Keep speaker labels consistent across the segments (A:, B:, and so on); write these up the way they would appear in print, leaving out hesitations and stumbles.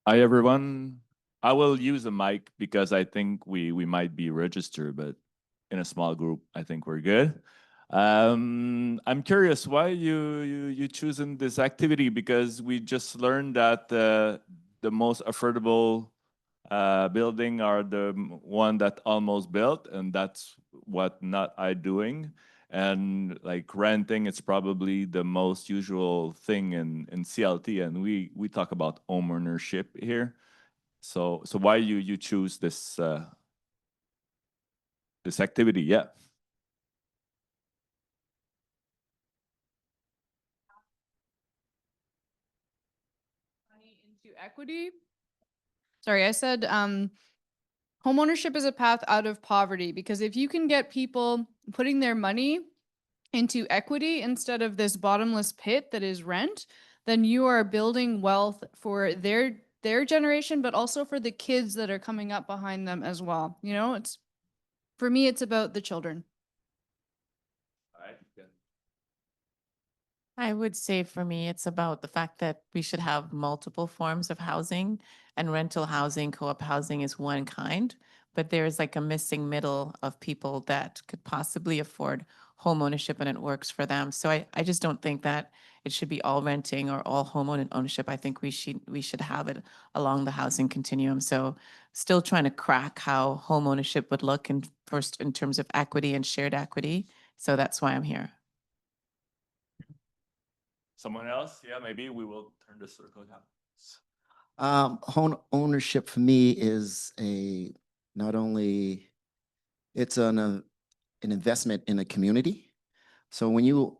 A: Hi, everyone. I will use a mic because I think we might be registered, but in a small group, I think we're good. I'm curious why you choosing this activity because we just learned that the most affordable building are the one that almost built, and that's what not I doing. And like renting, it's probably the most usual thing in CLT, and we talk about home ownership here. So why you choose this activity? Yeah.
B: Money into equity. Sorry, I said homeownership is a path out of poverty because if you can get people putting their money into equity instead of this bottomless pit that is rent, then you are building wealth for their generation, but also for the kids that are coming up behind them as well. You know, it's for me, it's about the children.
A: All right. Good.
C: I would say for me, it's about the fact that we should have multiple forms of housing, and rental housing, co-op housing is one kind, but there's like a missing middle of people that could possibly afford home ownership and it works for them. So I just don't think that it should be all renting or all ownership. I think we should have it along the housing continuum. So still trying to crack how home ownership would look in first in terms of equity and shared equity. So that's why I'm here.
A: Someone else? Yeah, maybe we will turn the circle down.
D: Home ownership for me is not only it's an investment in a community. So when you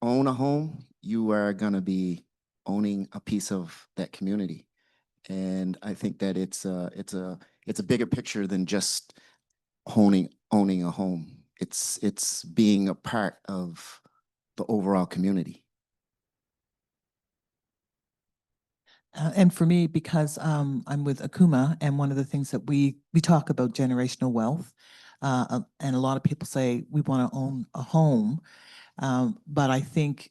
D: own a home, you are going to be owning a piece of that community, and I think that it's a bigger picture than just owning a home. It's being a part of the overall community.
E: And for me, because I'm with Akuma, and one of the things that we talk about generational wealth, and a lot of people say we want to own a home, but I think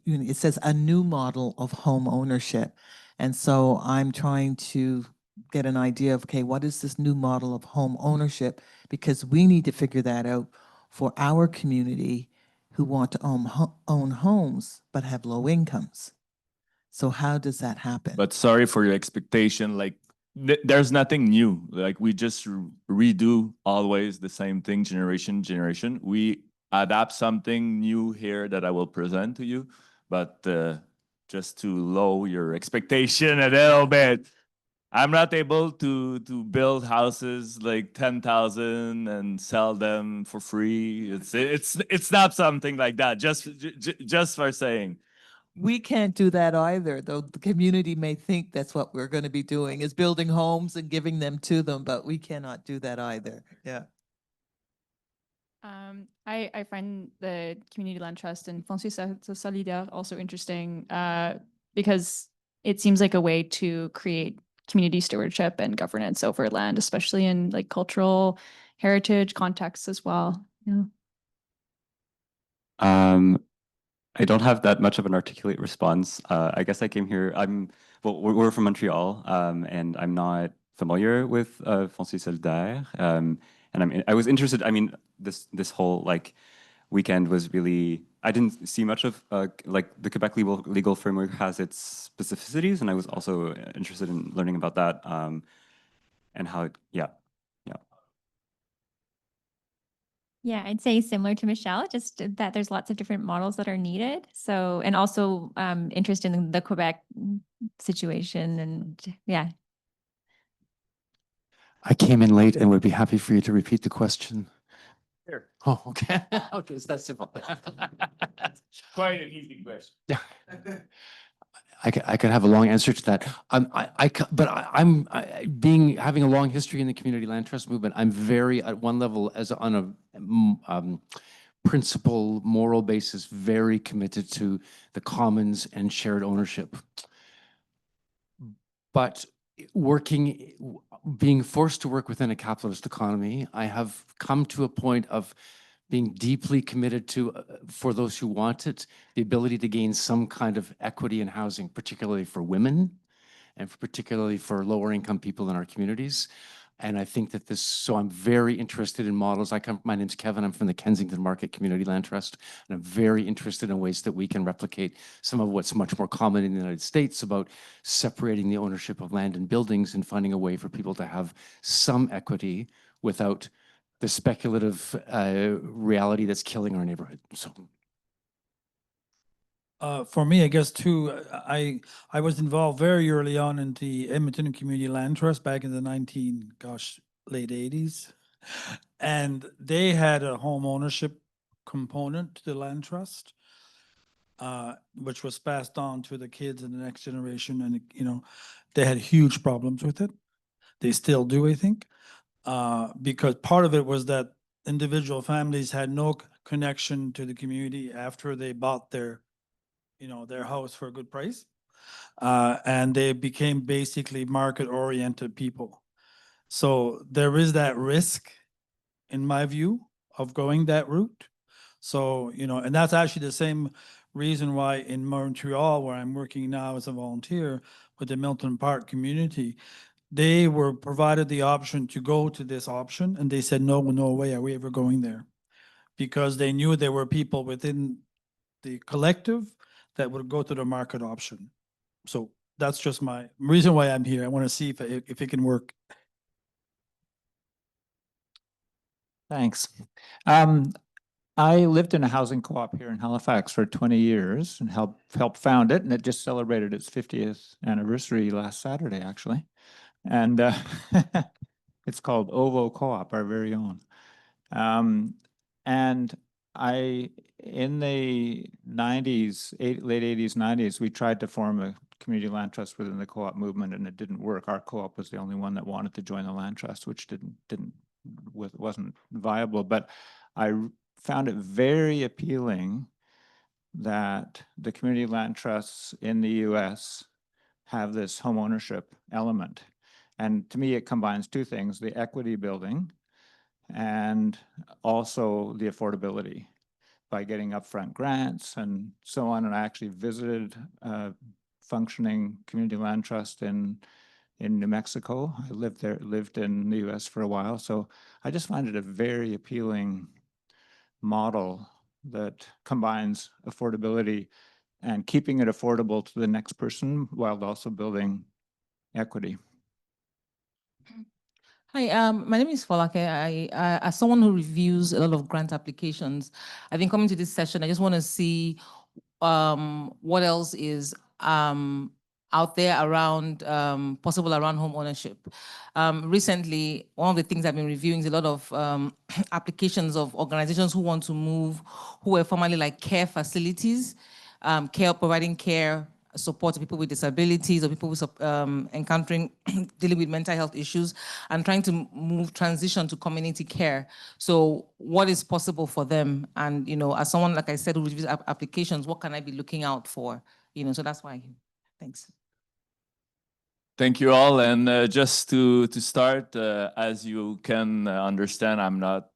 E: it says a new model of home ownership, and so I'm trying to get an idea of, okay, what is this new model of home ownership? Because we need to figure that out for our community who want to own homes but have low incomes. So how does that happen?
A: But sorry for your expectation. Like there's nothing new. Like we just redo always the same thing, generation. We adapt something new here that I will present to you, but just to lower your expectation a little bit. I'm not able to build houses like 10,000 and sell them for free. It's not something like that. Just for saying.
E: We can't do that either, though the community may think that's what we're going to be doing, is building homes and giving them to them, but we cannot do that either. Yeah.
B: I find the Community Land Trust and Foncier Solidaire also interesting because it seems like a way to create community stewardship and governance over land, especially in like cultural heritage contexts as well. Yeah.
F: I don't have that much of an articulate response. I guess I came here. Well, we're from Montreal, and I'm not familiar with Foncier Solidaire. And I was interested. I mean, this whole like weekend was really. I didn't see much of like the Quebec legal framework has its specificities, and I was also interested in learning about that and how it. Yeah.
G: Yeah, I'd say similar to Michelle, just that there's lots of different models that are needed. So, and also interest in the Quebec situation, and yeah.
H: I came in late and would be happy for you to repeat the question.
A: Here.
H: Oh, okay. Okay, it's that simple.
A: Quite an easy question.
H: Yeah. I could have a long answer to that. I'm having a long history in the community land trust movement. I'm very at one level as on a principle moral basis, very committed to the commons and shared ownership. But being forced to work within a capitalist economy, I have come to a point of being deeply committed to, for those who want it, the ability to gain some kind of equity in housing, particularly for women and particularly for lower income people in our communities. And I think that so I'm very interested in models. My name's Kevin, I'm from the Kensington Market Community Land Trust, and I'm very interested in ways that we can replicate some of what's much more common in the United States about separating the ownership of land and buildings and finding a way for people to have some equity without the speculative reality that's killing our neighborhood. So.
I: For me, I guess too, I was involved very early on in the Edmonton Community Land Trust back in the late 80s. And they had a home ownership component to the land trust, which was passed on to the kids and the next generation. And, you know, they had huge problems with it. They still do, I think, because part of it was that individual families had no connection to the community after they bought their house for a good price. And they became basically market-oriented people. So there is that risk, in my view, of going that route. So, and that's actually the same reason why in Montreal, where I'm working now as a volunteer with the Milton Park community, they were provided the option to go to this option, and they said, no way are we ever going there. Because they knew there were people within the collective that would go to the market option. So that's just my reason why I'm here. I want to see if it can work.
J: Thanks. I lived in a housing co-op here in Halifax for 20 years and helped found it, and it just celebrated its 50th anniversary last Saturday, actually. And it's called OVO Co-op, our very own. And in the 90s, late 80s, 90s, we tried to form a community land trust within the co-op movement, and it didn't work. Our co-op was the only one that wanted to join the land trust, which wasn't viable. But I found it very appealing that the community land trusts in the US have this home ownership element. And to me, it combines two things: the equity building and also the affordability by getting upfront grants and so on. And I actually visited a functioning community land trust in New Mexico. I lived in the US for a while. So I just find it a very appealing model that combines affordability and keeping it affordable to the next person while also building equity.
K: Hi, my name is Folake. As someone who reviews a lot of grant applications, I think coming to this session, I just want to see what else is out there around, possible around home ownership. Recently, one of the things I've been reviewing is a lot of applications of organizations who want to move, who were formerly like care facilities, providing care support to people with disabilities or people with encountering dealing with mental health issues, and trying to transition to community care. So what is possible for them? And, as someone, like I said, who reviews applications, what can I be looking out for? So that's why. Thanks.
A: Thank you all. And just to start, as you can understand, I'm not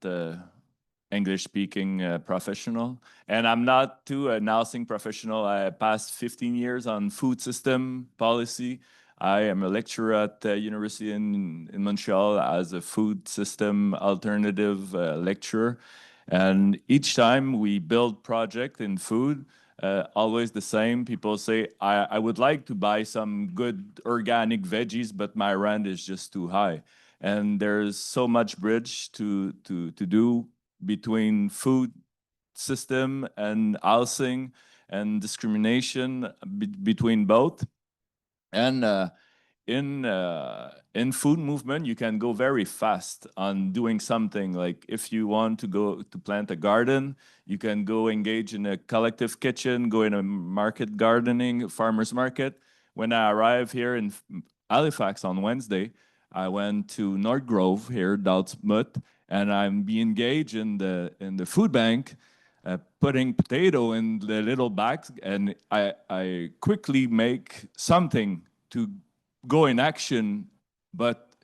A: English-speaking professional, and I'm not too a housing professional. I passed 15 years on food system policy. I am a lecturer at the University in Montreal as a food system alternative lecturer. And each time we build project in food, always the same. People say, I would like to buy some good organic veggies, but my rent is just too high. And there's so much bridge to do between food system and housing and discrimination between both. And in food movement, you can go very fast on doing something. Like if you want to go to plant a garden, you can go engage in a collective kitchen, go in a market gardening, farmer's market. When I arrived here in Halifax on Wednesday, I went to North Grove here, Dartmouth, and I'm being engaged in the food bank, putting potato in the little bags, and I quickly make something to go in action. But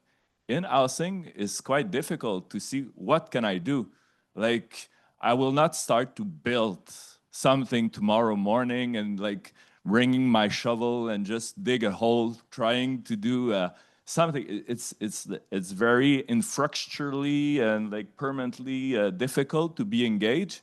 A: in housing, it's quite difficult to see what can I do. Like, I will not start to build something tomorrow morning and like bringing my shovel and just dig a hole, trying to do something. It's very infrastructurally and like permanently difficult to be engaged.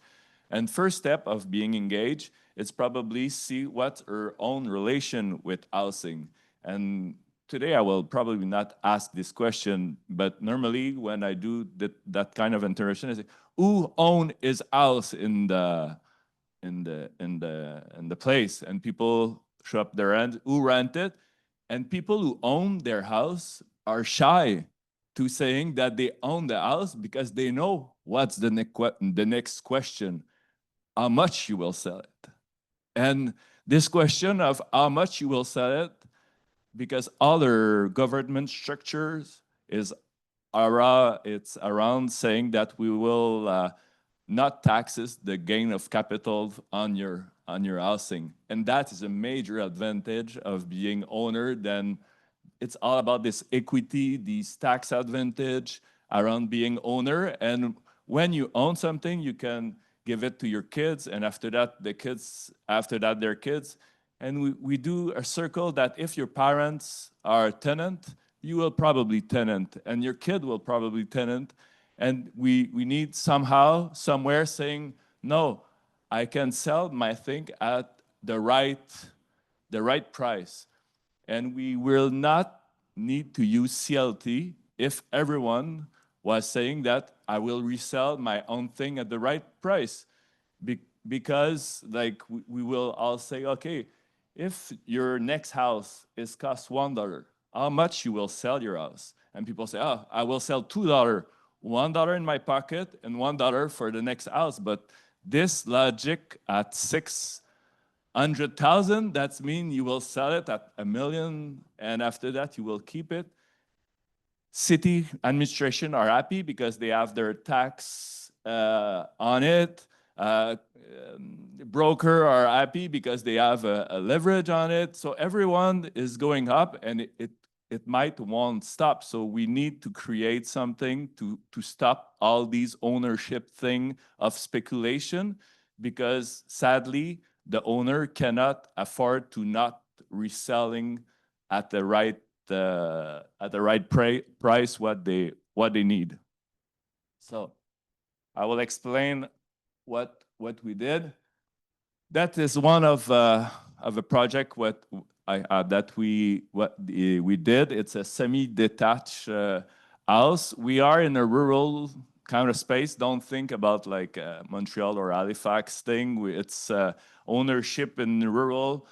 A: And first step of being engaged is probably see what's our own relation with housing. And today I will probably not ask this question, but normally when I do that kind of interaction, I say, who own his house in the place? And people show up their hand, who rent it? And people who own their house are shy to saying that they own the house because they know what's the next question: how much you will sell it. And this question of how much you will sell it, because other government structures is it's around saying that we will not taxes the gain of capital on your housing, and that is a major advantage of being owner. Then it's all about this equity, this tax advantage around being owner. And when you own something, you can give it to your kids, and after that, the kids, after that, their kids. And we do a circle that if your parents are tenant, you will probably tenant, and your kid will probably tenant. And we need somehow, somewhere saying, no, I can sell my thing at the right price. And we will not need to use CLT if everyone was saying that I will resell my own thing at the right price. Because like we will all say, okay, if your next house is cost $1, how much you will sell your house? And people say, oh, I will sell $2, $1 in my pocket and $1 for the next house. But this logic at 600,000, that means you will sell it at $1 million, and after that you will keep it. City administration are happy because they have their tax on it. Broker are happy because they have a leverage on it. So everyone is going up, and it won't stop. So we need to create something to stop all these ownership thing of speculation, because sadly the owner cannot afford to not reselling at the right price what they need. So I will explain what we did. That is one of a project that we did. It's a semi-detached house. We are in a rural kind of space. Don't think about like Montreal or Halifax thing. It's ownership in rural.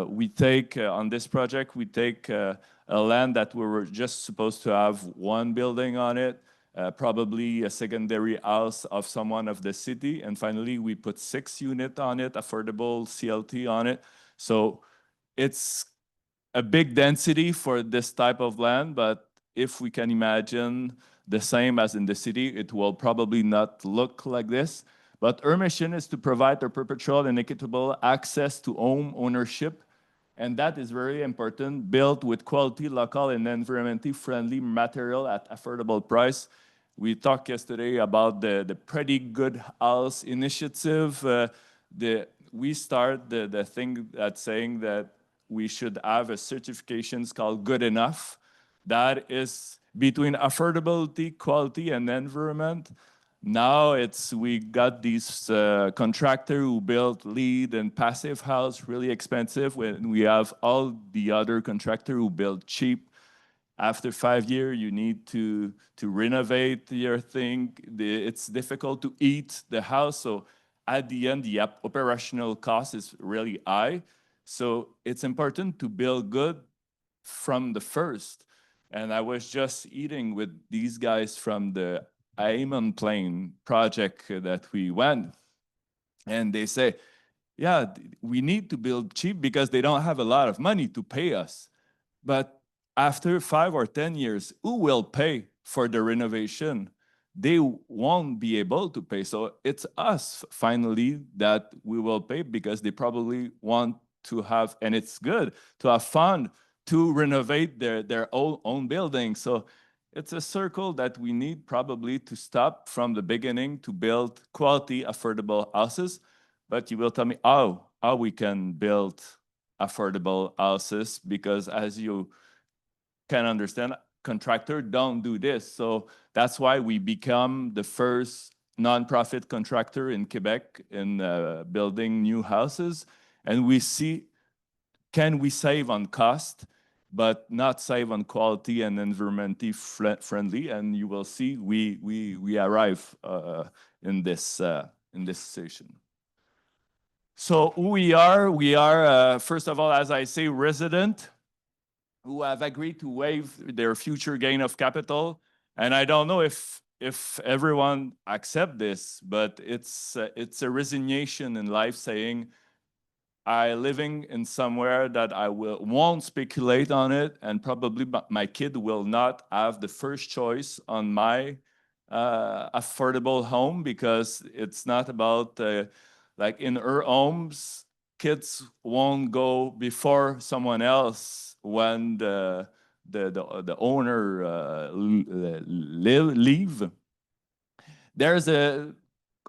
A: We take on this project, we take a land that we were just supposed to have one building on it, probably a secondary house of someone of the city, and finally we put 6 units on it, affordable CLT on it. So it's a big density for this type of land, but if we can imagine the same as in the city, it will probably not look like this. But our mission is to provide a perpetual and equitable access to home ownership, and that is very important, built with quality, local, and environmentally friendly material at affordable price. We talked yesterday about the Pretty Good House initiative. We start the thing that's saying that we should have a certifications called Good Enough. That is between affordability, quality, and environment. Now we got these contractor who build LEED and passive house, really expensive, when we have all the other contractor who build cheap. After 5 years, you need to renovate your thing. It's difficult to eat the house. So at the end, the operational cost is really high. So it's important to build good from the first. And I was just eating with these guys from the Aemon Plain project that we went. And they say, yeah, we need to build cheap because they don't have a lot of money to pay us. But after 5 or 10 years, who will pay for the renovation? They won't be able to pay. So it's us finally that we will pay, because they probably want to have, and it's good to have fun to renovate their own building. So it's a circle that we need probably to stop from the beginning to build quality, affordable houses. But you will tell me how we can build affordable houses, because as you can understand, contractors don't do this. So that's why we become the first nonprofit contractor in Quebec in building new houses. And we see, can we save on cost, but not save on quality and environmentally friendly? And you will see we arrive in this station. So who we are first of all, as I say, resident who have agreed to waive their future gain of capital. And I don't know if everyone accept this, but it's a resignation in life, saying I living in somewhere that I won't speculate on it, and probably my kid will not have the first choice on my affordable home, because it's not about like in her homes, kids won't go before someone else when the owner leave. There's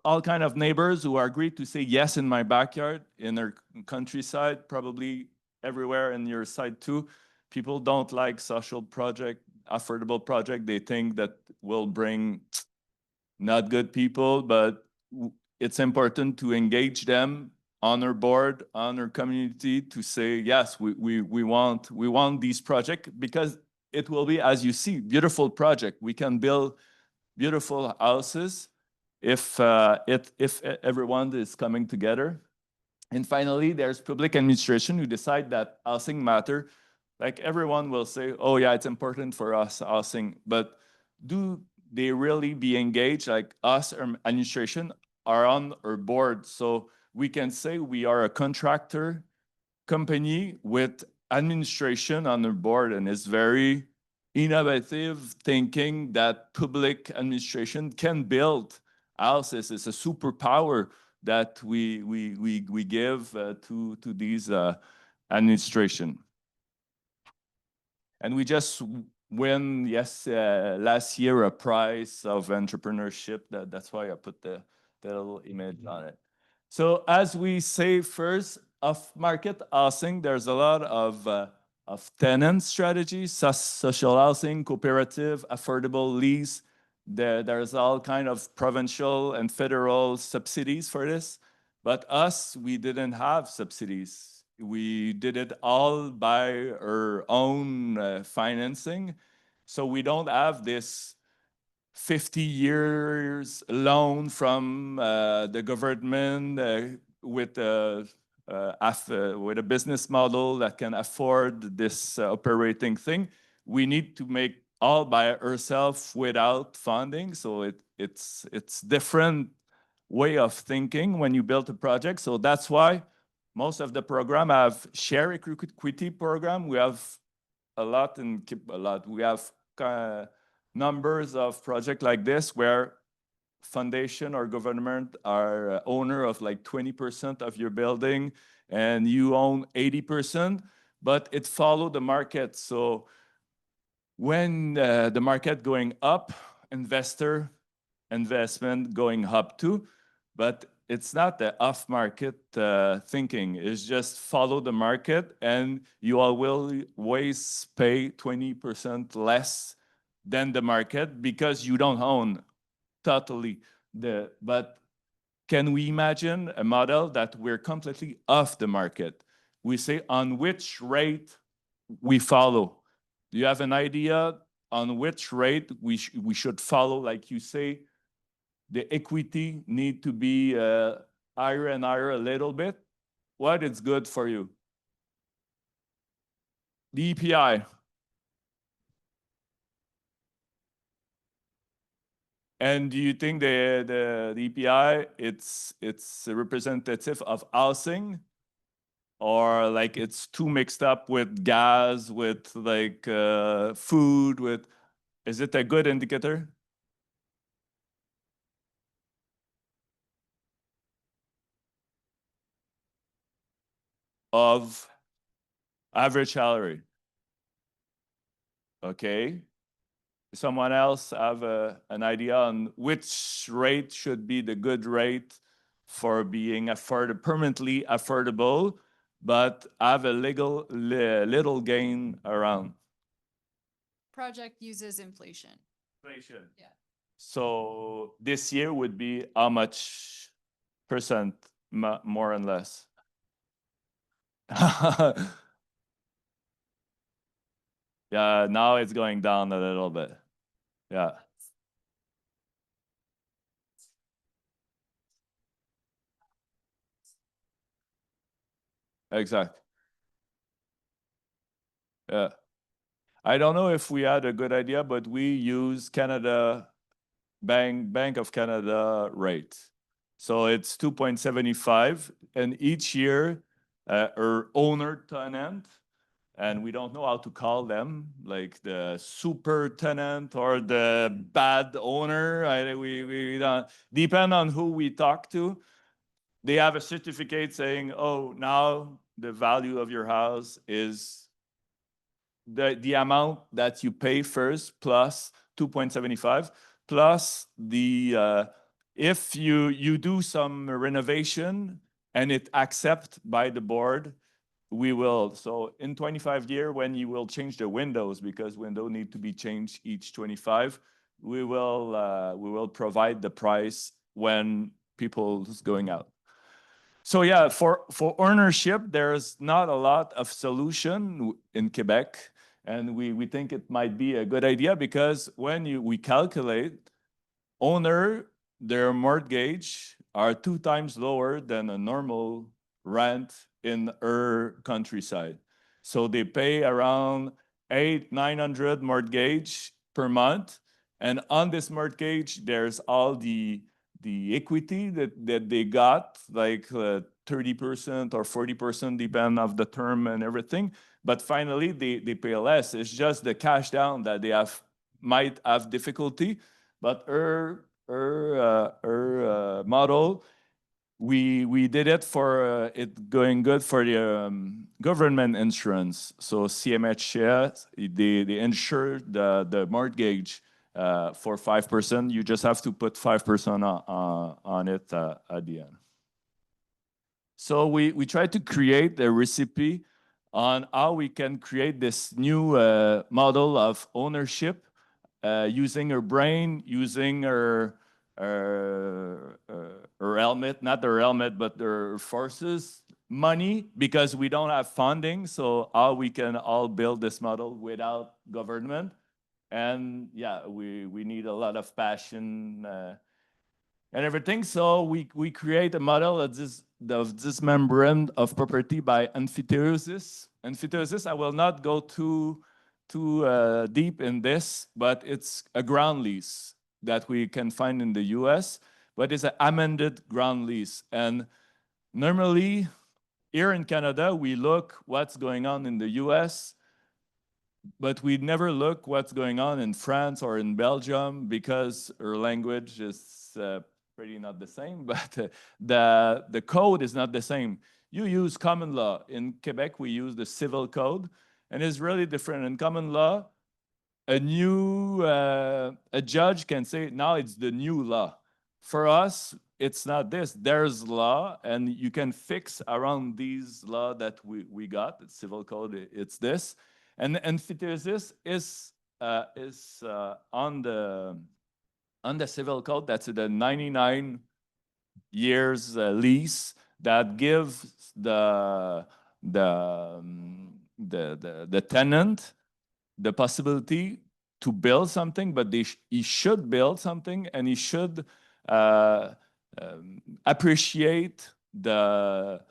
A: all kind of neighbors who are agreed to say yes in my backyard, in their countryside, probably everywhere in your side too. People don't like social project, affordable project. They think that will bring not good people, but it's important to engage them on our board, on our community, to say, yes, we want these projects, because it will be, as you see, beautiful project. We can build beautiful houses if everyone is coming together. And finally, there's public administration who decide that housing matter. Like everyone will say, oh yeah, it's important for us, housing, but do they really be engaged? Like us, our administration, are on our board. So we can say we are a contractor company with administration on our board, and it's very innovative thinking that public administration can build houses. It's a superpower that we give to these administration. And we just win, last year, a prize of entrepreneurship. That's why I put the little image on it. So as we say, first, off-market housing, there's a lot of tenant strategies, social housing, cooperative, affordable lease. There's all kind of provincial and federal subsidies for this. But us, we didn't have subsidies. We did it all by our own financing. So we don't have this 50 years loan from the government with a business model that can afford this operating thing. We need to make all by ourselves without funding. So it's different way of thinking when you build a project. So that's why most of the program have share equity program. We have we have numbers of projects like this where foundation or government are owner of like 20% of your building and you own 80%, but it follow the market. So when the market going up, investment going up too, but it's not the off-market thinking. It's just follow the market, and you all will always pay 20% less than the market because you don't own totally but can we imagine a model that we're completely off the market? We say on which rate we follow. Do you have an idea on which rate we should follow? Like you say, the equity need to be higher and higher a little bit. What is good for you? The EPI. And do you think the EPI it's a representative of housing, or like it's too mixed up with gas, with like food, with? Is it a good indicator? Of average salary. Okay. Someone else have an idea on which rate should be the good rate for being permanently affordable, but have a little gain around.
B: Project uses inflation.
A: Inflation.
B: Yeah.
A: So this year would be how much percent more and less? Yeah, now it's going down a little bit. Yeah. Exactly. Yeah. I don't know if we had a good idea, but we use Canada Bank of Canada rate. So it's 2.75, and each year our owner tenant, and we don't know how to call them, like the super tenant or the bad owner. We don't, depend on who we talk to. They have a certificate saying, oh, now the value of your house is the amount that you pay first plus 2.75 plus the if you do some renovation and it accepted by the board, we will. So in 25 years, when you will change the windows, because window need to be changed each 25, we will provide the price when people's going out. So yeah, for ownership, there's not a lot of solution in Quebec, and we think it might be a good idea because when we calculate owner, their mortgage are 2 times lower than a normal rent in our countryside. So they pay around 800-900 mortgage per month, and on this mortgage, there's all the equity that they got, like 30% or 40%, depending of the term and everything. But finally, they pay less. It's just the cash down that they might have difficulty. But our model, we did it for it going good for the government insurance. So CMHS, they insure the mortgage for 5%. You just have to put 5% on it at the end. So we tried to create a recipe on how we can create this new model of ownership using our brain, using our helmet, not their helmet, but their forces, money, because we don't have funding. So how we can all build this model without government. And yeah, we need a lot of passion and everything. So we create a model of this membrane of property by amphitheosis. Amphitheosis, I will not go too deep in this, but it's a ground lease that we can find in the US, but it's an amended ground lease. And normally here in Canada, we look what's going on in the US, but we never look what's going on in France or in Belgium because our language is pretty not the same, but the code is not the same. You use common law. In Quebec, we use the civil code, and it's really different. In common law, a judge can say, now it's the new law. For us, it's not this. There's law, and you can fix around these law that we got. The civil code, it's this. And the amphitheosis is on the civil code. That's the 99 years lease that gives the tenant the possibility to build something, but he should build something, and he should appreciate the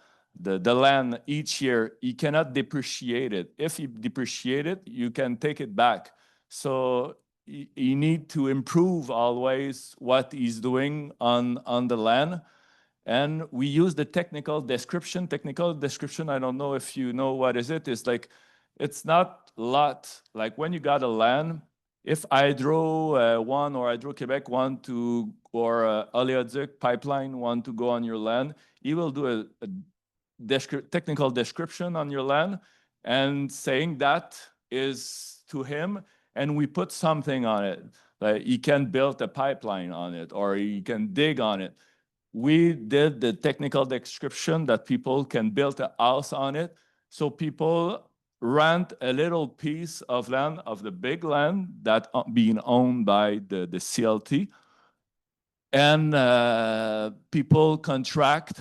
A: land each year. He cannot depreciate it. If he depreciate it, you can take it back. So you need to improve always what he's doing on the land. And we use the technical description. Technical description, I don't know if you know what is it. It's like, it's not a lot. Like when you got a land, if Hydro One or Hydro-Québec want to, or Oleoduc pipeline want to go on your land, he will do a technical description on your land and saying that is to him, and we put something on it. Like he can build a pipeline on it, or he can dig on it. we did the technical description that people can build a house on it. So people rent a little piece of land, of the big land that being owned by the CLT. And people contract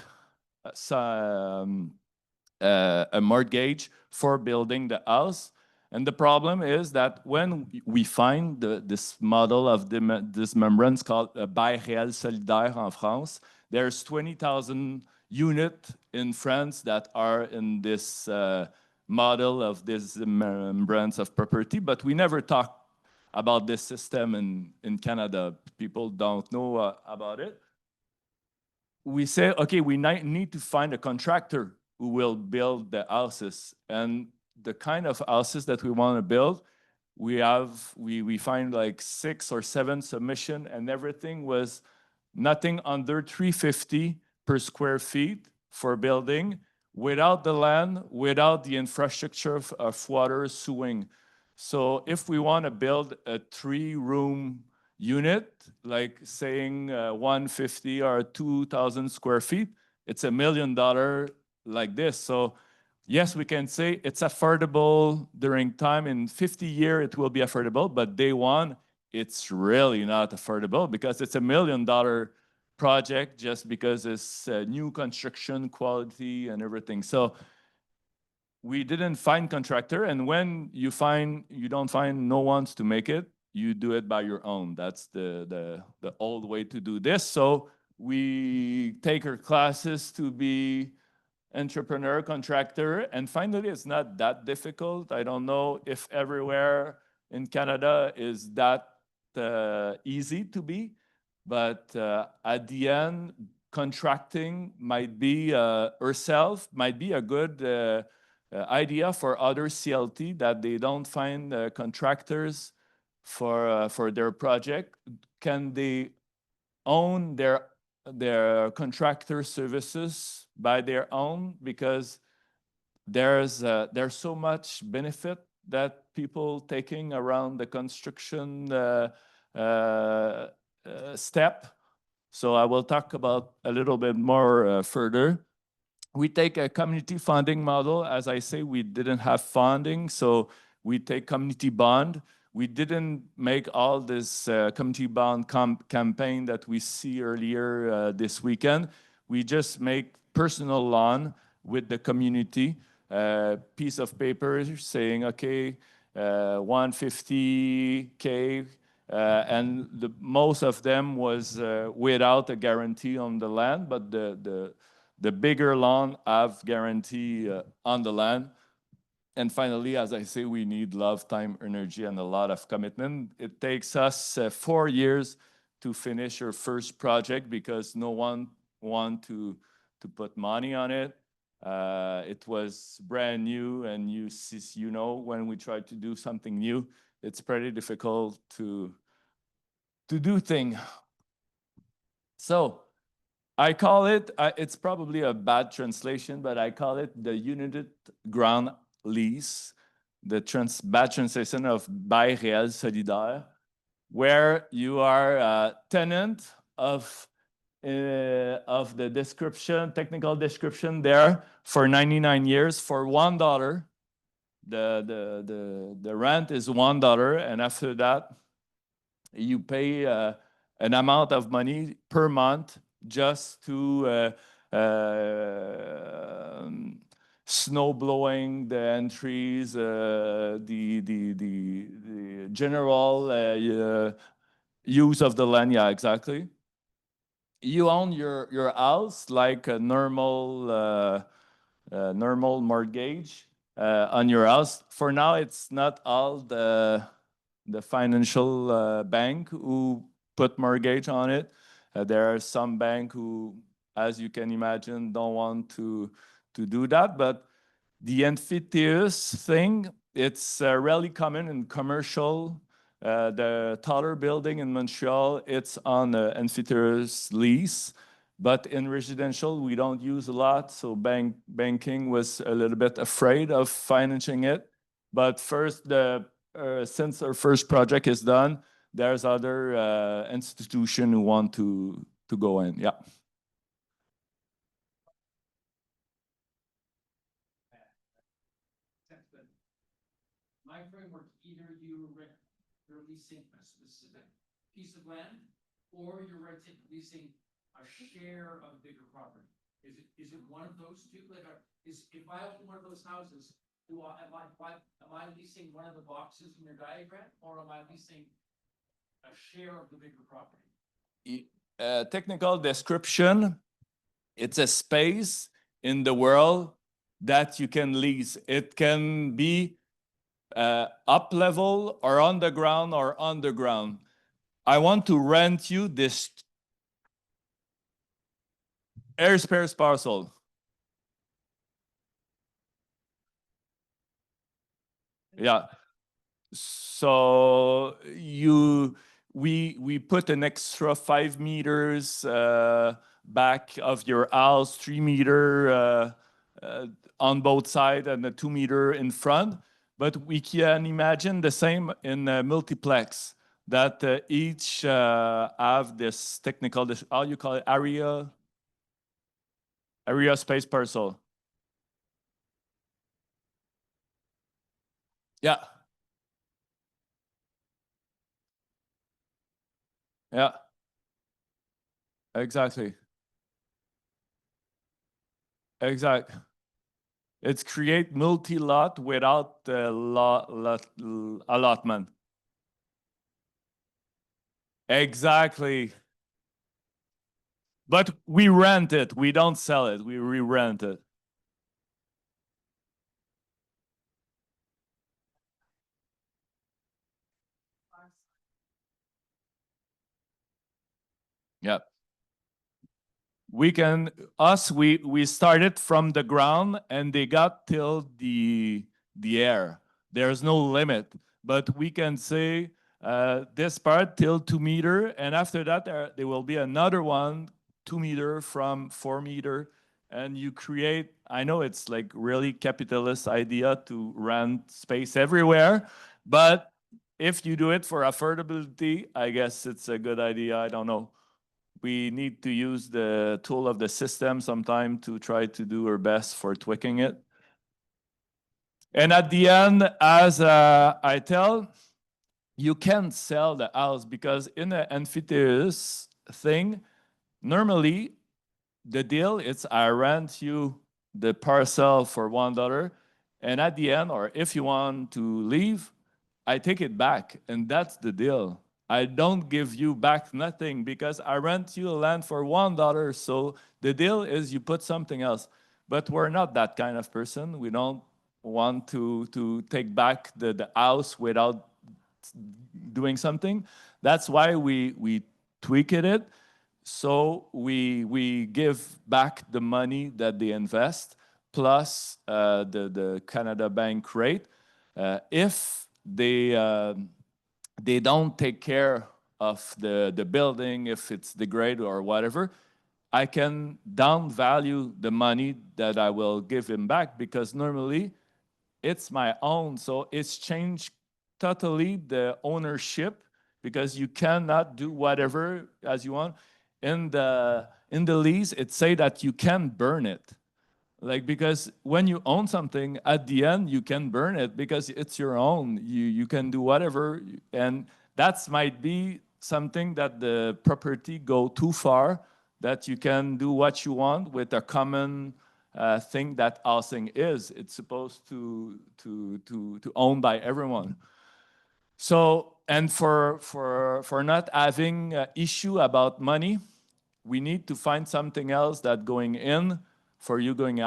A: a mortgage for building the house. And the problem is that when we find this model of dismembrance called bail réel solidaire en France, there's 20,000 units in France that are in this model of dismembrance of property, but we never talk about this system in Canada. People don't know about it. We say, okay, we need to find a contractor who will build the houses. And the kind of houses that we want to build, we find like 6 or 7 submissions, and everything was nothing under 350 per square feet for building, without the land, without the infrastructure of water, sewing. So if we want to build a 3-room unit, like saying 150 or 2,000 square feet, it's $1 million like this. So yes, we can say it's affordable during time. In 50 years, it will be affordable, but day one, it's really not affordable because it's $1 million project just because it's new construction quality and everything. So we didn't find contractor, and when you don't find no ones to make it, you do it by your own. That's the old way to do this. So we take our classes to be entrepreneur, contractor, and finally it's not that difficult. I don't know if everywhere in Canada is that easy to be, but at the end, contracting might be herself, might be a good idea for other CLT that they don't find contractors for their project. Can they own their contractor services by their own? Because there's so much benefit that people taking around the construction step. So I will talk about a little bit more further. We take a community funding model. As I say, we didn't have funding, so we take community bond. We didn't make all this community bond campaign that we see earlier this weekend. We just make personal loan with the community, piece of paper saying, okay, 150K, and most of them was without a guarantee on the land, but the bigger loan have guarantee on the land. And finally, as I say, we need love, time, energy, and a lot of commitment. It takes us 4 years to finish our first project because no one want to put money on it. It was brand new, and you know, when we try to do something new, it's pretty difficult to do things. So I call it, it's probably a bad translation, but I call it the unit ground lease, the bad translation of bail réel solidaire, where you are a tenant of the description, technical description there for 99 years for $1. The rent is $1, and after that, you pay an amount of money per month just to snow blowing the entries, the general use of the land. Yeah, exactly. You own your house like a normal mortgage on your house. For now, it's not all the financial bank who put mortgage on it. There are some bank who, as you can imagine, don't want to do that. But the amphitheaters thing, it's really common in commercial. The taller building in Montreal, it's on the amphitheaters lease. But in residential, we don't use a lot. So banking was a little bit afraid of financing it. But first, since our first project is done, there's other institutions who want to go in. Yeah.
H: my framework, either you're leasing a specific piece of land, or you're leasing a share of a bigger property. Is it one of those two? Like, if I own one of those houses, am I leasing one of the boxes in your diagram, or am I leasing a share of the bigger property?
A: Technical description, it's a space in the world that you can lease. It can be up level or underground or underground. I want to rent you this airspace parcel. Yeah. So we put an extra 5 meters back of your house, 3 meter on both sides, and a 2 meter in front. But we can imagine the same in a multiplex, that each have this technical, how you call it, area space parcel. Yeah. Yeah. Exactly. Exactly. It's create multi-lot without the allotment. Exactly. But we rent it. We don't sell it. We re-rent it. Yeah. We started from the ground and they got till the air. There's no limit, but we can say this part till 2 meter, and after that there will be another one 2 meter from 4 meter, and you create. I know it's like really capitalist idea to rent space everywhere, but if you do it for affordability, I guess it's a good idea. I don't know. We need to use the tool of the system sometime to try to do our best for tweaking it. And at the end, as I tell, you can't sell the house, because in the amphitheaters thing, normally the deal is I rent you the parcel for $1, and at the end, or if you want to leave, I take it back, and that's the deal. I don't give you back nothing because I rent you a land for $1. So the deal is you put something else. But we're not that kind of person. We don't want to take back the house without doing something. That's why we tweaked it. So we give back the money that they invest plus the Canada Bank rate. If they don't take care of the building, if it's degraded or whatever, I can downvalue the money that I will give him back, because normally it's my own. So it's changed totally the ownership, because you cannot do whatever as you want. In the lease, it say that you can burn it. Like, because when you own something, at the end, you can burn it because it's your own. You can do whatever. And that might be something that the property go too far, that you can do what you want with a common thing that housing is. It's supposed to own by everyone. So, and for not having an issue about money, we need to find something else that going in for you going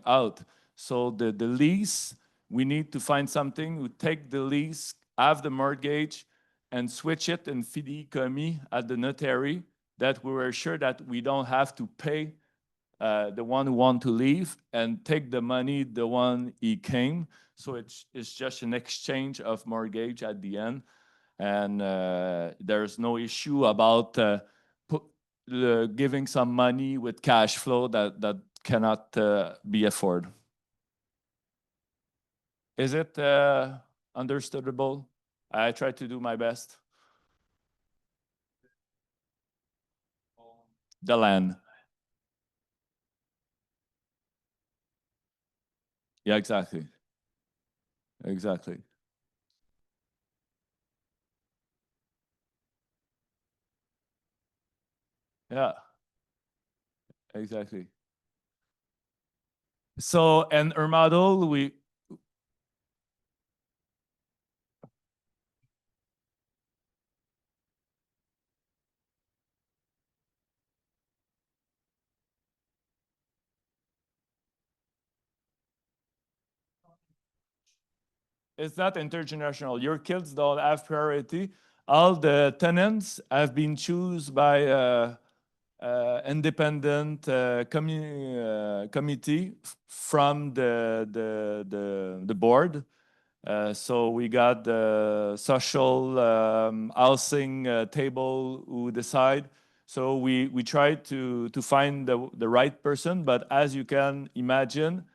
A: out. So the lease, we need to find something who take the lease, have the mortgage, and switch it in fideicomis at the notary, that we were sure that we don't have to pay the one who want to leave and take the money the one he came. So it's just an exchange of mortgage at the end, and there's no issue about giving some money with cash flow that cannot be afforded. Is it understandable? I try to do my best. The land. Yeah, exactly. Exactly. Yeah, exactly. So, and our model, it's not intergenerational. Your kids don't have priority. All the tenants have been chosen by independent committee from the board. So we got the social housing table who decide. So we try to find the right person, but as you can imagine,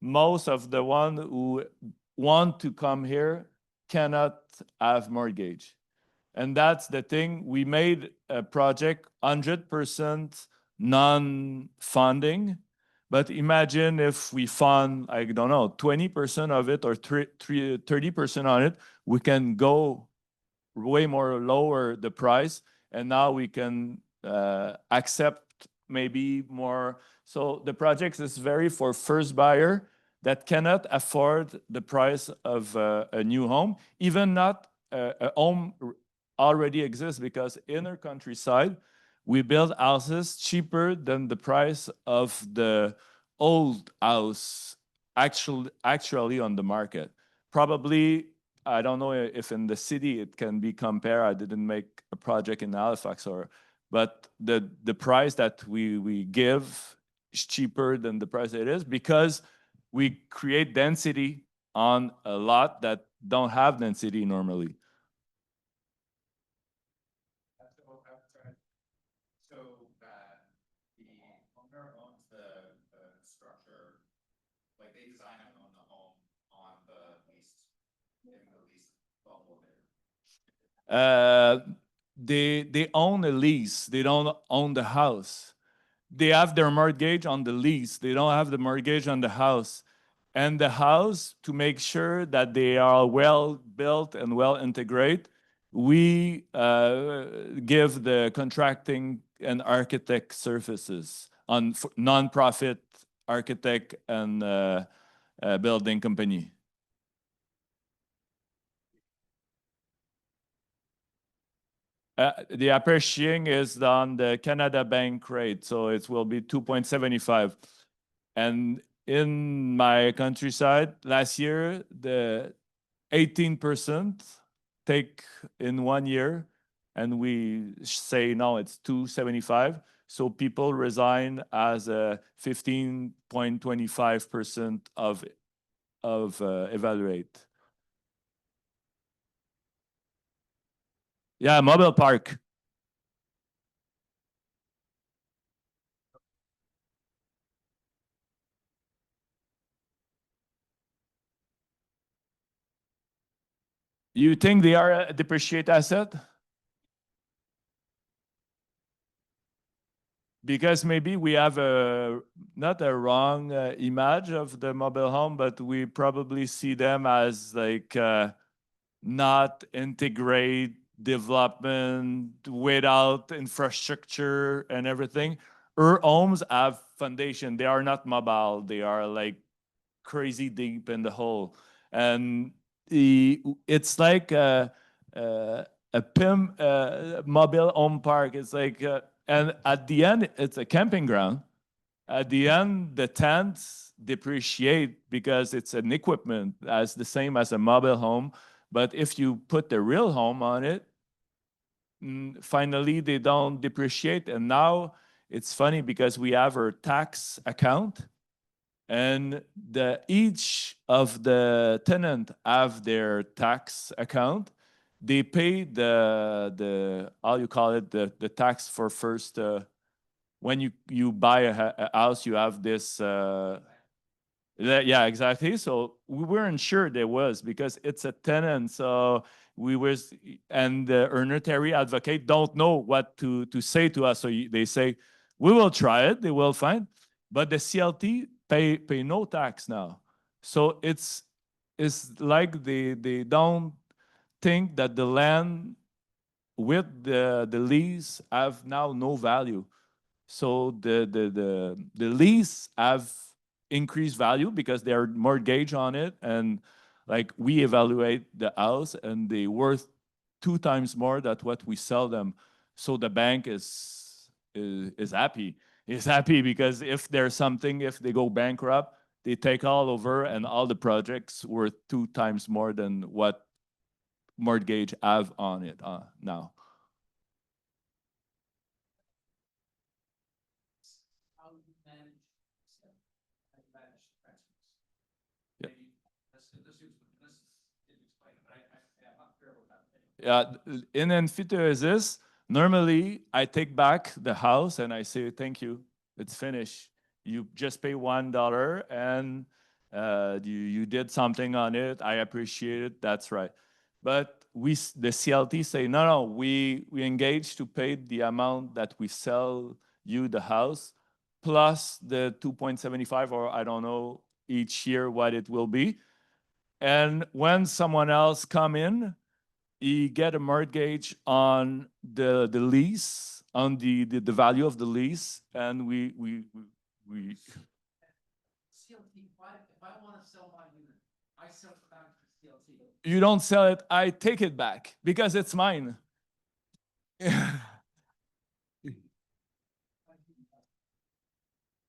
A: most of the one who want to come here cannot have mortgage. And that's the thing. We made a project 100% non-funding, but imagine if we fund, I don't know, 20% of it or 30% on it, we can go way more lower the price, and now we can accept maybe more. So the project is very for first buyer that cannot afford the price of a new home, even not a home already exists, because in our countryside, we build houses cheaper than the price of the old house actually on the market. Probably, I don't know if in the city it can be compared. I didn't make a project in Halifax, but the price that we give is cheaper than the price it is, because we create density on a lot that don't have density normally. So that the owner owns the structure, like they design and own the home on the lease, in the lease bubble there. They own a lease. They don't own the house. They have their mortgage on the lease. They don't have the mortgage on the house. And the house, to make sure that they are well built and well integrated, we give the contracting and architect services on non-profit architect and building company. The appreciating is on the Canada Bank rate, so it will be 2.75. And in my countryside, last year, the 18% take in 1 year, and we say now it's 2.75. So people resign as a 15.25% of evaluate. Yeah, mobile park. You think they are a depreciate asset? Because maybe we have not a wrong image of the mobile home, but we probably see them as like not integrate development without infrastructure and everything. Our homes have foundation. They are not mobile. They are like crazy deep in the hole. And it's like a PIM mobile home park. It's like, and at the end, it's a camping ground. At the end, the tents depreciate because it's an equipment as the same as a mobile home. But if you put the real home on it, finally they don't depreciate. And now it's funny because we have our tax account, and each of the tenant have their tax account. They pay the how you call it, the tax for first when you buy a house, you have this yeah, exactly. So we weren't sure there was, because it's a tenant. So we was, and the notary advocate don't know what to say to us. So they say, we will try it. They will find, but the CLT pay no tax now. So it's it's like they don't think that the land with the lease have now no value. So the lease have increased value because they're mortgage on it, and like we evaluate the house and they worth 2 times more than what we sell them. So the bank is happy. Is happy because if there's something, if they go bankrupt, they take all over and all the projects worth 2 times more than what mortgage have on it now. Yeah, in amphithesis, normally I take back the house and I say, thank you, it's finished. You just pay $1 and you did something on it. I appreciate it, that's right. But the CLT say, no, we engage to pay the amount that we sell you the house, plus the 2.75, or I don't know each year what it will be. And when someone else come in, you get a mortgage on the lease, on the value of the lease, and we
H: CLT, if I want to sell my unit, I sell it back to CLT.
A: You don't sell it, I take it back because it's mine.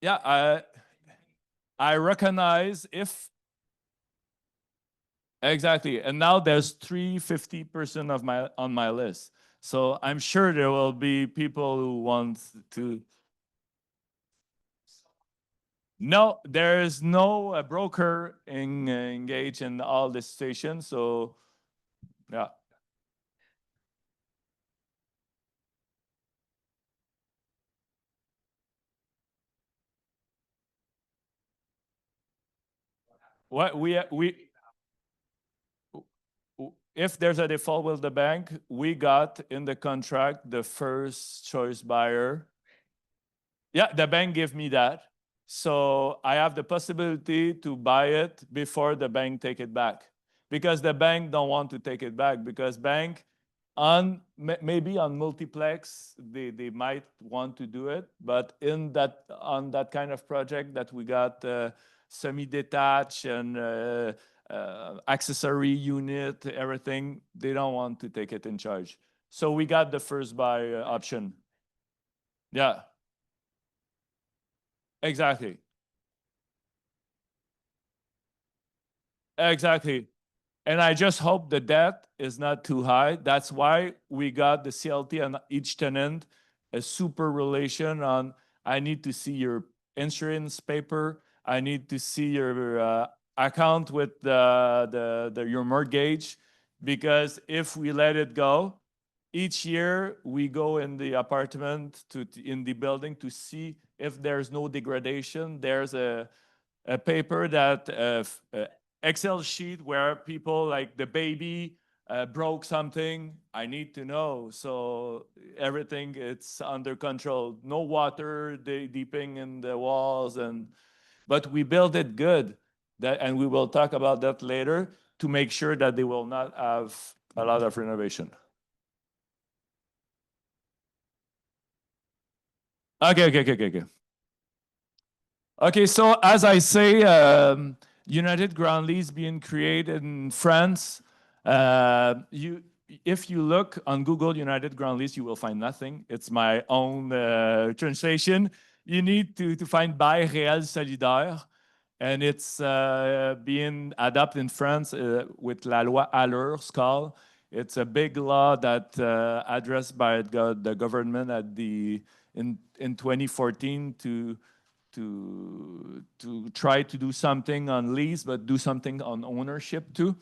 A: Yeah, I recognize if exactly, and now there's 350% of on my list. So I'm sure there will be people who want to. No, there is no broker engaged in all the stations. So, yeah. What if there's a default with the bank, we got in the contract the first choice buyer. Yeah, the bank gave me that. So I have the possibility to buy it before the bank take it back. Because the bank don't want to take it back, because bank maybe on multiplex they might want to do it, but on that kind of project that we got semi-detached and accessory unit, everything, they don't want to take it in charge. So we got the first buy option. Yeah. Exactly. Exactly. And I just hope the debt is not too high. That's why we got the CLT on each tenant, a super relation on, I need to see your insurance paper. I need to see your account with your mortgage, because if we let it go, each year we go in the apartment in the building to see if there's no degradation. There's a paper that Excel sheet where people like the baby broke something. I need to know. So everything it's under control. No water deeping in the walls, but we build it good. And we will talk about that later to make sure that they will not have a lot of renovation. Okay. Okay, so as I say, United Ground Lease being created in France. If you look on Google United Ground Lease, you will find nothing. It's my own translation. You need to find Bail Réel Solidaire, and it's being adopted in France with La Loi Allure, SCAL. It's a big law that addressed by the government in 2014 to try to do something on lease, but do something on ownership too.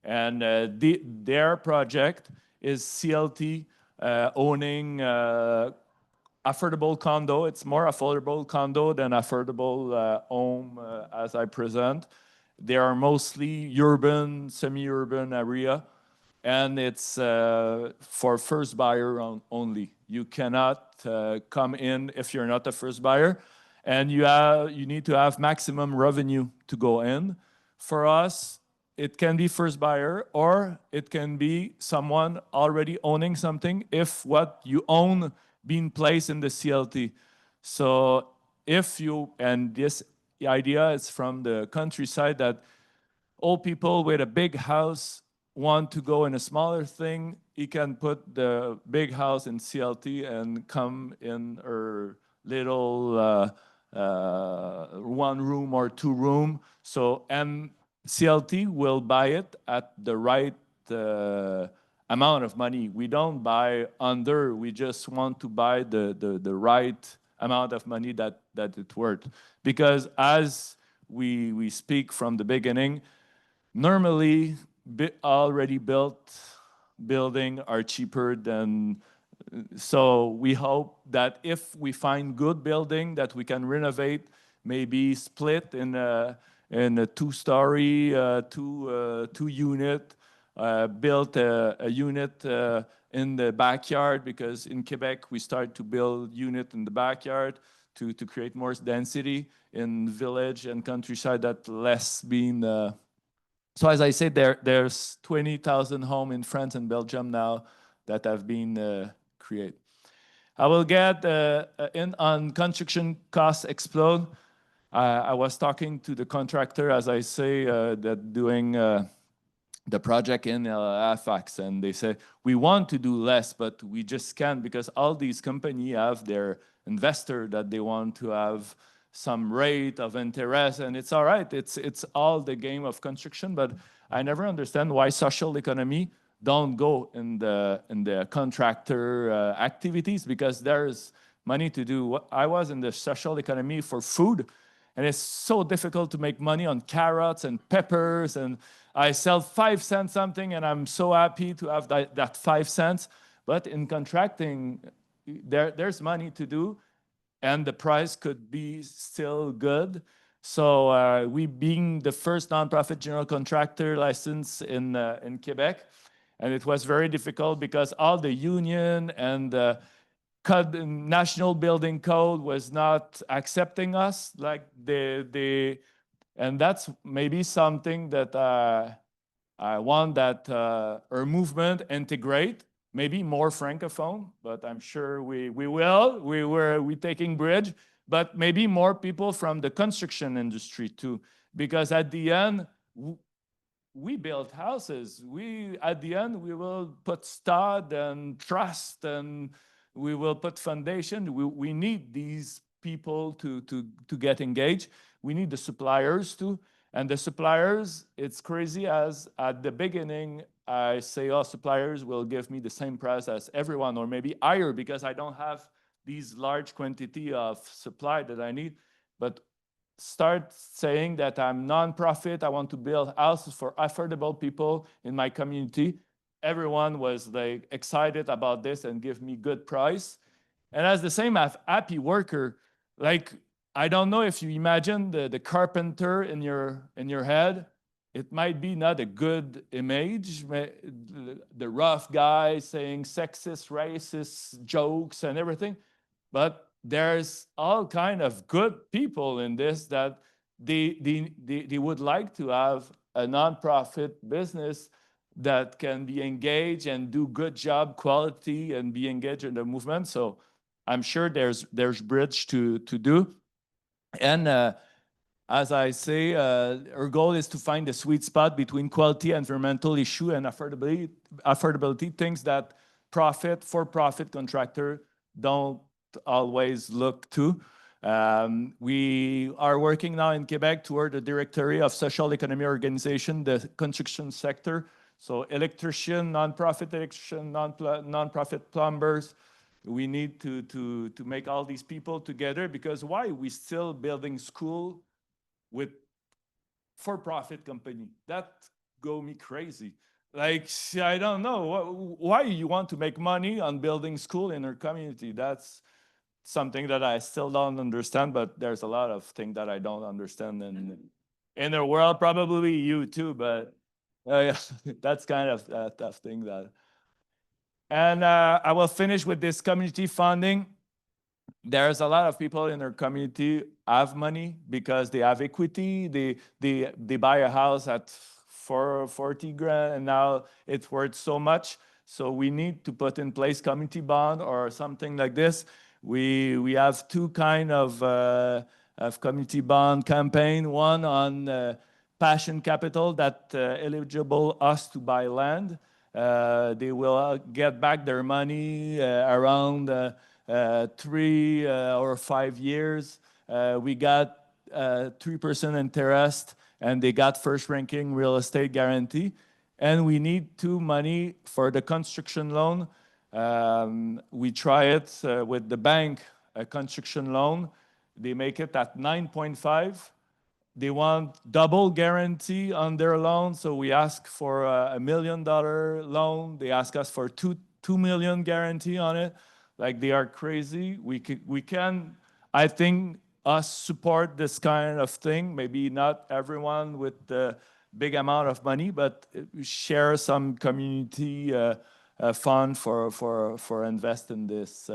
A: And their project is CLT owning affordable condo. It's more affordable condo than affordable home as I present. They are mostly urban, semi-urban area. And it's for first buyer only. You cannot come in if you're not a first buyer. And you need to have maximum revenue to go in. For us, it can be first buyer, or it can be someone already owning something if what you own being placed in the CLT. So if you, and this idea is from the countryside, that old people with a big house want to go in a smaller thing, he can put the big house in CLT and come in a little one room or two room. So, and CLT will buy it at the right amount of money. We don't buy under, we just want to buy the right amount of money that it's worth. Because as we speak from the beginning, normally already built building are cheaper than, so we hope that if we find good building that we can renovate, maybe split in a two-story, two unit, build a unit in the backyard, because in Quebec we start to build unit in the backyard to create more density in village and countryside, that less being so as I said, there's 20,000 homes in France and Belgium now that have been created. I will get in on construction costs explode. I was talking to the contractor, as I say, that doing the project in Halifax, and they say, we want to do less, but we just can't, because all these companies have their investor that they want to have some rate of interest, and it's all right. It's all the game of construction, but I never understand why social economy don't go in the contractor activities, because there's money to do. I was in the social economy for food, and it's so difficult to make money on carrots and peppers, and I sell 5 cents something, and I'm so happy to have that 5 cents. But in contracting, there's money to do, and the price could be still good. So we being the first nonprofit general contractor license in Quebec, and it was very difficult because all the union and the national building code was not accepting us, like and that's maybe something that I want that our movement integrate. Maybe more francophone, but I'm sure we will. We're taking bridge, but maybe more people from the construction industry too, because at the end we build houses. At the end we will put stud and truss, and we will put foundation. We need these people to get engaged. We need the suppliers too. And the suppliers, it's crazy, as at the beginning, I say, oh, suppliers will give me the same price as everyone, or maybe higher, because I don't have these large quantity of supply that I need. But start saying that I'm nonprofit, I want to build houses for affordable people in my community. Everyone was like excited about this and give me good price. And as the same happy worker, like, I don't know if you imagine the carpenter in your head. It might be not a good image, the rough guy saying sexist, racist jokes and everything. But there's all kind of good people in this, that they would like to have a nonprofit business that can be engaged and do good job quality and be engaged in the movement. So I'm sure there's bridge to do. And as I say, our goal is to find the sweet spot between quality, environmental issue, and affordability, things that for-profit contractor don't always look to. We are working now in Quebec toward the Directory of Social Economy Organization, the construction sector. So electrician, nonprofit electrician, nonprofit plumbers. We need to make all these people together, because why we still building school with for-profit company? That go me crazy. Like, I don't know why you want to make money on building school in our community. That's something that I still don't understand, but there's a lot of things that I don't understand in the world, probably you too, but yeah, that's kind of a tough thing that. And I will finish with this community funding. There's a lot of people in our community have money because they have equity. They buy a house at for 40 grand, and now it's worth so much. So we need to put in place community bond or something like this. We have two kind of community bond campaign. One on passion capital that eligible us to buy land. They will get back their money around 3 or 5 years. We got 3% interest, and they got first ranking real estate guarantee. And we need money for the construction loan. We try it with the bank, a construction loan. They make it at 9.5. They want double guarantee on their loan, so we ask for $1 million loan. They ask us for $2 million guarantee on it. Like, they are crazy. We can, I think, us support this kind of thing. Maybe not everyone with the big amount of money, but share some community fund for invest in this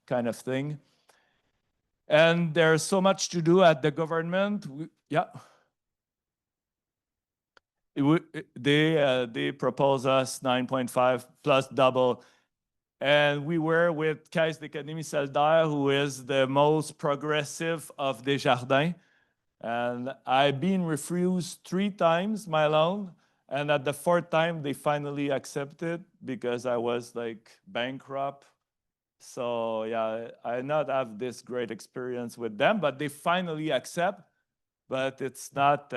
A: kind of thing. And there's so much to do at the government. They propose us 9.5 plus double. And we were with Caisse d'Économie Solidaire, who is the most progressive of Desjardins. And I've been refused 3 times my loan. And at the 4th time, they finally accepted because I was like bankrupt. So yeah, I not have this great experience with them, but they finally accept. But it's not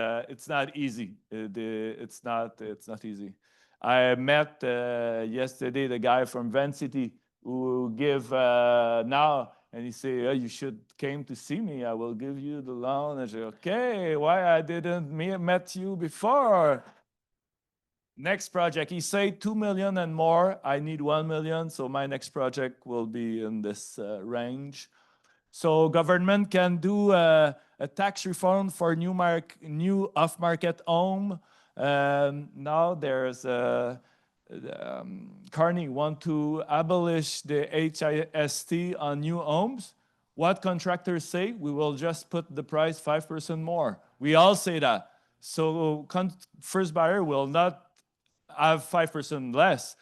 A: easy. It's not easy. I met yesterday the guy from Vancity who give now, and he say, oh, you should came to see me. I will give you the loan. I say, okay, why I didn't met you before? Next project, he say 2 million and more. I need 1 million, so my next project will be in this range. So government can do a tax reform for new off-market home. Now there's Carney want to abolish the HIST on new homes. What contractors say? We will just put the price 5% more. We all say that. So first buyer will not have 5% less.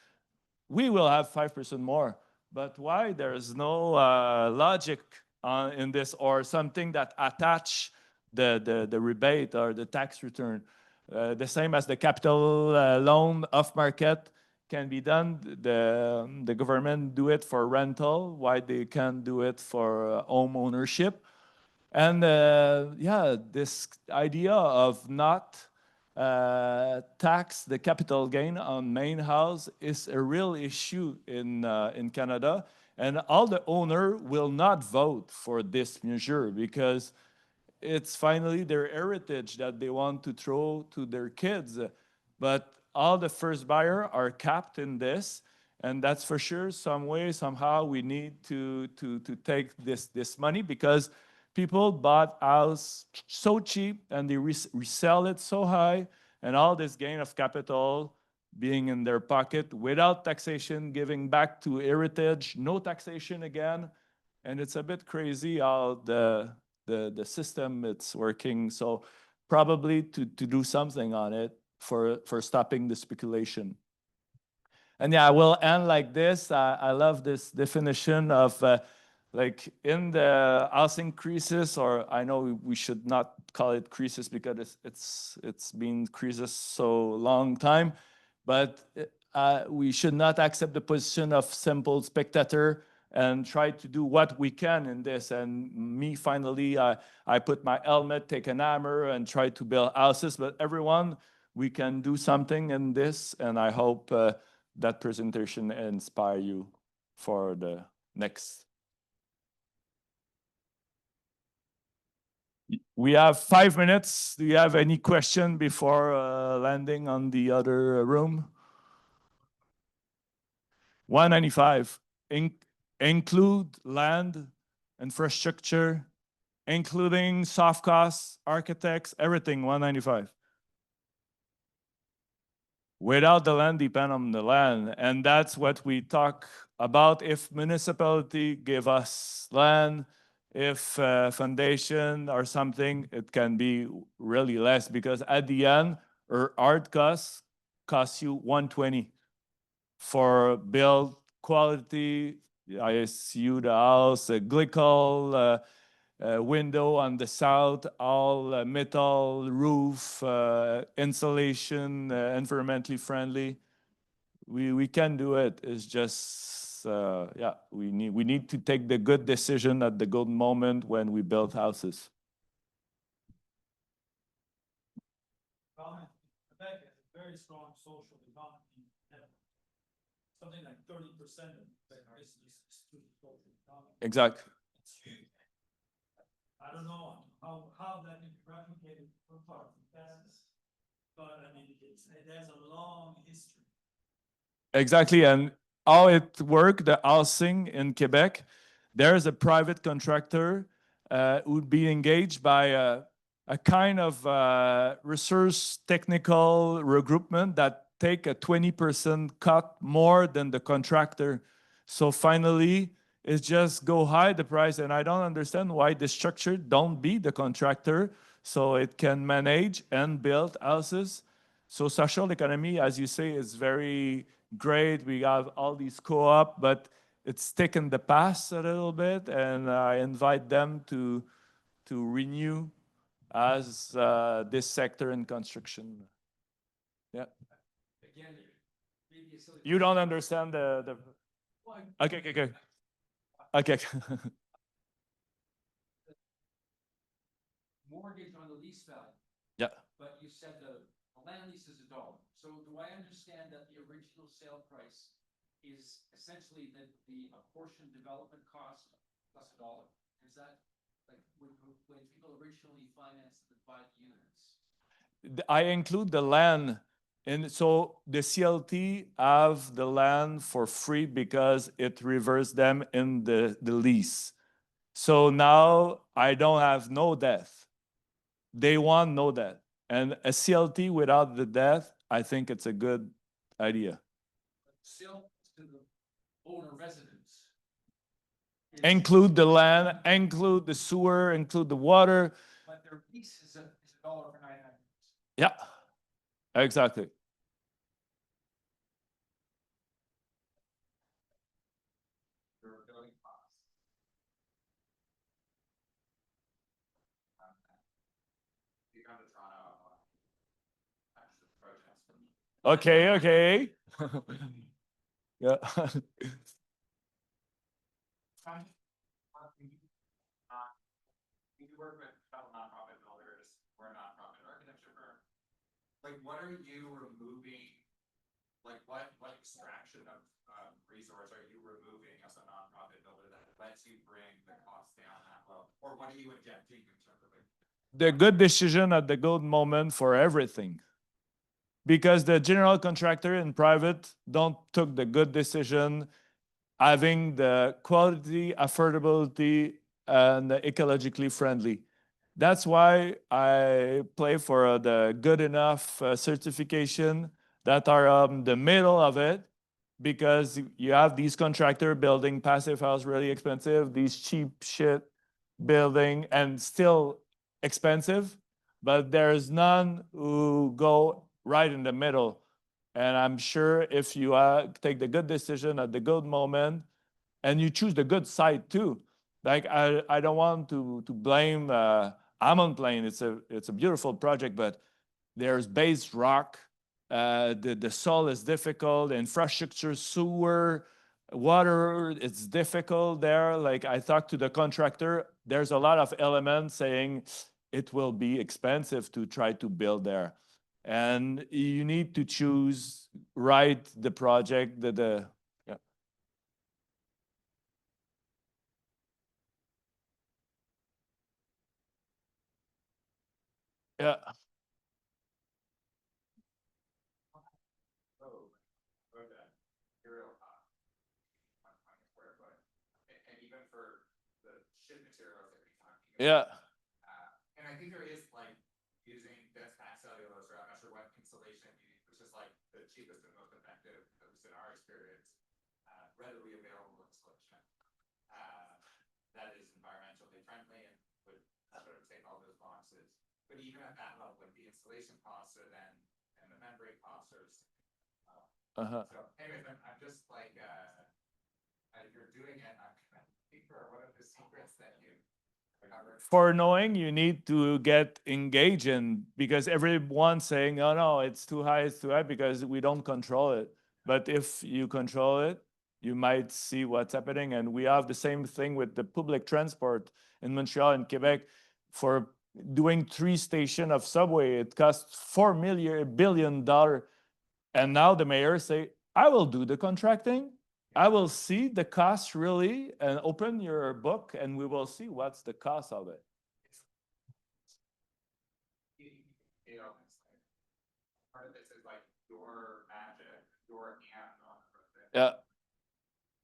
A: We will have 5% more. But why? There's no logic in this, or something that attach the rebate or the tax return. The same as the capital loan off market can be done. The government do it for rental. Why they can't do it for home ownership? And yeah, this idea of not tax the capital gain on main house is a real issue in Canada. And all the owner will not vote for this measure because it's finally their heritage that they want to throw to their kids. But all the first buyer are capped in this. And that's for sure. Some way, somehow, we need to take this money because people bought house so cheap and they resell it so high, and all this gain of capital being in their pocket without taxation, giving back to heritage, no taxation again. And it's a bit crazy how the system it's working. So probably to do something on it for stopping the speculation. And yeah, I will end like this. I love this definition of like in the housing crisis, or I know we should not call it crisis because it's been crisis so long time, but we should not accept the position of simple spectator and try to do what we can in this. And me, finally, I put my helmet, take an hammer, and try to build houses. But everyone, we can do something in this, and I hope that presentation inspire you for the next. We have 5 minutes. Do you have any question before landing on the other room? 195. Include land, infrastructure, including soft costs, architects, everything, 195. Without the land, depend on the land. And that's what we talk about. If municipality give us land, if foundation or something, it can be really less, because at the end, or hard costs you 120 for build quality. ISU the house, a glickle window on the south, all metal roof, insulation, environmentally friendly. We can do it. It's just yeah, we need to take the good decision at the good moment when we build houses.
I: Quebec has a very strong social economy. Something like 30% of the business is through the social economy.
A: Exactly.
I: It's huge. I don't know how that can be replicated for part of the business, but I mean, it has a long history.
A: Exactly, and how it worked, the housing in Quebec, there's a private contractor who'd be engaged by a kind of research technical regroupment that take a 20% cut more than the contractor. So finally, it's just go high the price, and I don't understand why the structure don't be the contractor so it can manage and build houses. So social economy, as you say, is very great. We have all these co-op, but it's taken the past a little bit, and I invite them to renew as this sector in construction. Yeah. You don't understand the. Okay. Okay.
H: Mortgage on the lease value.
A: Yeah.
H: But you said the land lease is $1. So do I understand that the original sale price is essentially the apportioned development cost plus $1? Is that like when people originally financed the 5 units?
A: I include the land, and so the CLT have the land for free because it reverses them in the lease. So now I don't have no debt. They want no debt. And a CLT without the debt, I think it's a good idea.
H: Sale to the owner residence.
A: Include the land, include the sewer, include the water.
H: But their lease is $1 for 9 years.
A: Yeah, exactly. Okay. Yeah.
L: We work with a couple nonprofit builders. We're a nonprofit architecture firm. Like, what are you removing? Like, what extraction of resource are you removing as a nonprofit builder that lets you bring the cost down that low? Or what are you injecting in terms of like?
A: The good decision at the good moment for everything. Because the general contractor in private don't took the good decision having the quality, affordability, and ecologically friendly. That's why I play for the good enough certification that are the middle of it, because you have these contractor building passive house really expensive, these cheap shit building and still expensive, but there's none who go right in the middle. And I'm sure if you take the good decision at the good moment and you choose the good site too, like I don't want to blame Almond Plain. It's a beautiful project, but there's base rock. The soil is difficult, infrastructure, sewer, water, it's difficult there. Like I talked to the contractor, there's a lot of elements saying it will be expensive to try to build there. And you need to choose right the project, yeah. Yeah.
L: And even for the ship materials that we talked about.
A: Yeah.
L: And I think there is like using best pack cellulose, or I'm not sure what insulation you use, which is like the cheapest and most effective, at least in our experience, readily available insulation. That is environmentally friendly and would sort of take all those boxes. But even at that level, like the installation costs are then memory costs are.
A: Uh-huh.
L: So anyways, I'm just like, as you're doing it, I'm kind of looking for what are the secrets that you covered?
A: For knowing, you need to get engaged in, because everyone's saying, oh no, it's too high, because we don't control it. But if you control it, you might see what's happening. And we have the same thing with the public transport in Montreal and Quebec. For doing 3 stations of subway, it costs $4 billion. And now the mayor say, I will do the contracting. I will see the cost really, and open your book and we will see what's the cost of it.
L: You know, part of this is like your magic, your hand on it.
A: Yeah.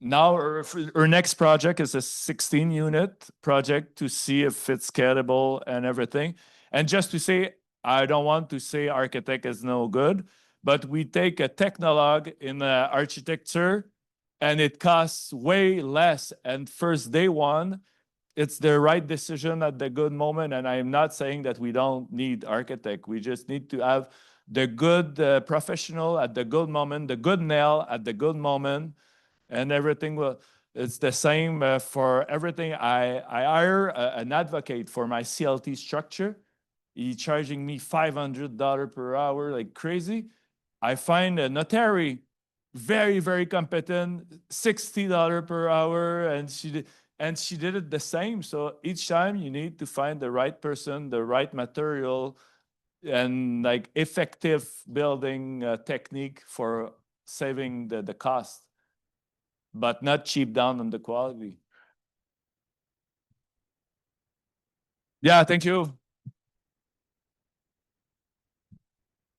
A: Now our next project is a 16-unit project to see if it's scalable and everything. And just to say, I don't want to say architect is no good, but we take a technologue in architecture and it costs way less. And first day one, it's the right decision at the good moment. And I'm not saying that we don't need architect. We just need to have the good professional at the good moment, the good nail at the good moment, and everything will. It's the same for everything. I hire an advocate for my CLT structure. He's charging me $500 per hour, like crazy. I find a notary, very, very competent, $60 per hour, and she did it the same. So each time you need to find the right person, the right material, and like effective building technique for saving the cost, but not cheap down on the quality. Yeah, thank you.